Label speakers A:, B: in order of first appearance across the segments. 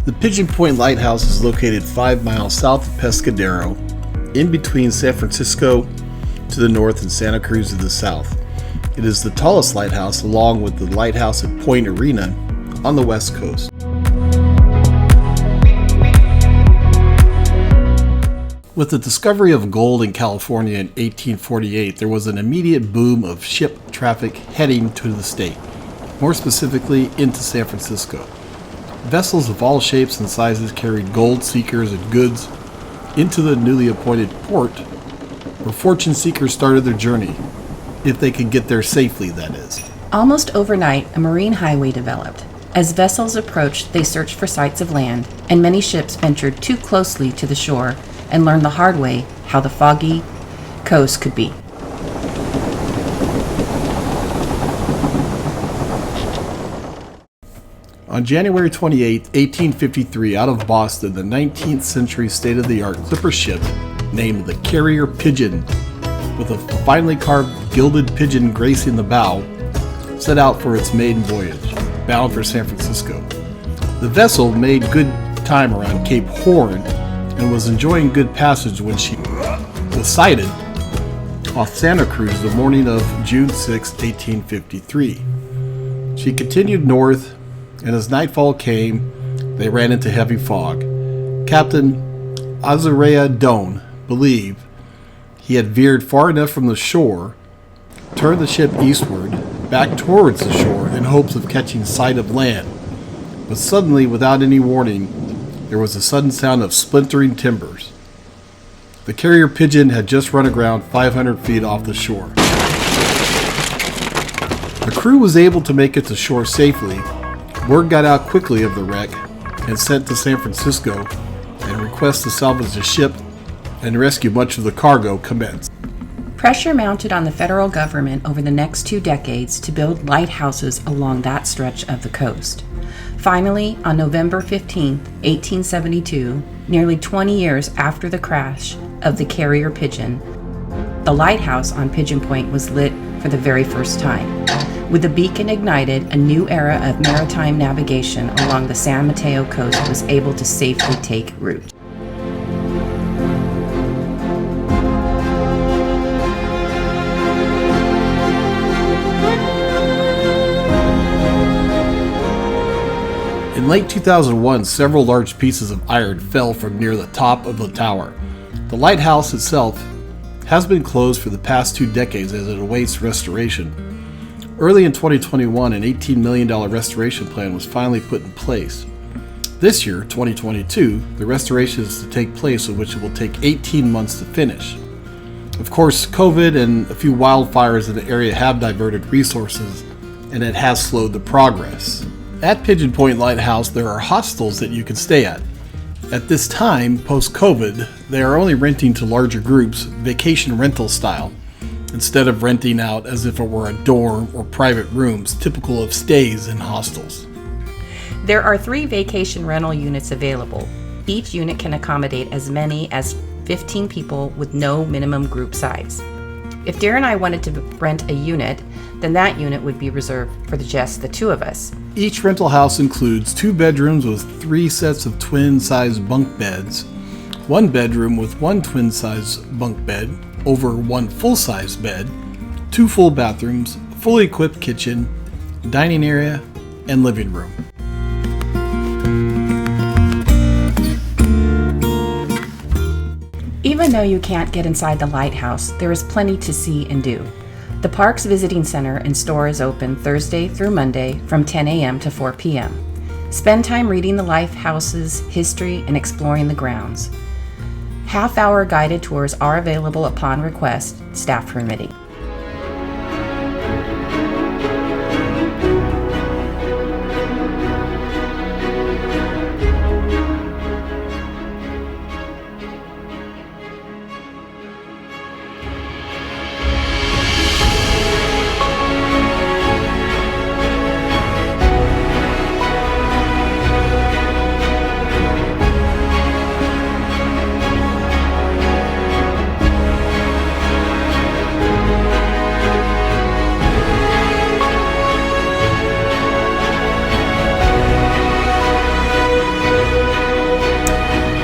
A: The Pigeon Point Lighthouse is located 5 miles south of Pescadero, in between San Francisco to the north and Santa Cruz to the south. It is the tallest lighthouse, along with the lighthouse at Point Arena on the west coast. With the discovery of gold in California in 1848, there was an immediate boom of ship traffic heading to the state, more specifically into San Francisco. Vessels of all shapes and sizes carried gold seekers and goods into the newly appointed port, where fortune seekers started their journey, if they could get there safely, that is.
B: Almost overnight, a marine highway developed. As vessels approached, they searched for sights of land, and many ships ventured too closely to the shore and learned the hard way how the foggy coast could be.
A: On January 28, 1853, out of Boston, the 19th century state-of-the-art clipper ship named the Carrier Pigeon, with a finely carved gilded pigeon gracing the bow, set out for its maiden voyage, bound for San Francisco. The vessel made good time around Cape Horn and was enjoying good passage when she was sighted off Santa Cruz the morning of June 6, 1853. She continued north, and as nightfall came, they ran into heavy fog. Captain Azarea Doan believed he had veered far enough from the shore, turned the ship eastward, back towards the shore in hopes of catching sight of land. But suddenly, without any warning, there was a sudden sound of splintering timbers. The Carrier Pigeon had just run aground 500 feet off the shore. The crew was able to make it to shore safely. Word got out quickly of the wreck and sent to San Francisco, and requests to salvage the ship and rescue much of the cargo commenced.
B: Pressure mounted on the federal government over the next 2 decades to build lighthouses along that stretch of the coast. Finally, on November 15, 1872, nearly 20 years after the crash of the Carrier Pigeon, the lighthouse on Pigeon Point was lit for the very first time. With the beacon ignited, a new era of maritime navigation along the San Mateo coast was able to safely take root.
A: In late 2001, several large pieces of iron fell from near the top of the tower. The lighthouse itself has been closed for the past 2 decades as it awaits restoration. Early in 2021, an $18 million restoration plan was finally put in place. This year, 2022, the restoration is to take place, of which it will take 18 months to finish. Of course, COVID and a few wildfires in the area have diverted resources, and it has slowed the progress. At Pigeon Point Lighthouse, there are hostels that you can stay at. At this time, post-COVID, they are only renting to larger groups, vacation rental style, instead of renting out as if it were a dorm or private rooms typical of stays in hostels.
B: There are 3 vacation rental units available. Each unit can accommodate as many as 15 people with no minimum group size. If Darren and I wanted to rent a unit, then that unit would be reserved for just the 2 of us.
A: Each rental house includes 2 bedrooms with 3 sets of twin-size bunk beds, 1 bedroom with 1 twin-size bunk bed over 1 full-size bed, 2 full bathrooms, fully equipped kitchen, dining area, and living room.
B: Even though you can't get inside the lighthouse, there is plenty to see and do. The park's visiting center and store is open Thursday through Monday from 10 a.m. to 4 p.m. Spend time reading the lighthouse's history and exploring the grounds. Half-hour guided tours are available upon request, staff permitting.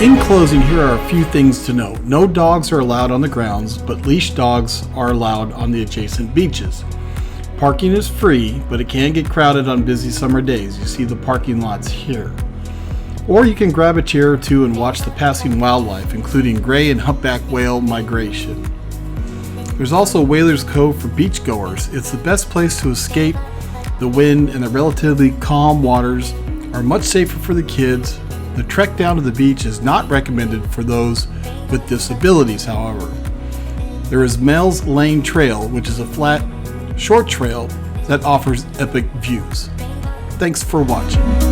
A: In closing, here are a few things to note. No dogs are allowed on the grounds, but leashed dogs are allowed on the adjacent beaches. Parking is free, but it can get crowded on busy summer days. You see the parking lots here. Or you can grab a chair or two and watch the passing wildlife, including gray and humpback whale migration. There's also Whalers Cove for beachgoers. It's the best place to escape the wind, and the relatively calm waters are much safer for the kids. The trek down to the beach is not recommended for those with disabilities, however. There is Mel's Lane Trail, which is a flat, short trail that offers epic views. Thanks for watching.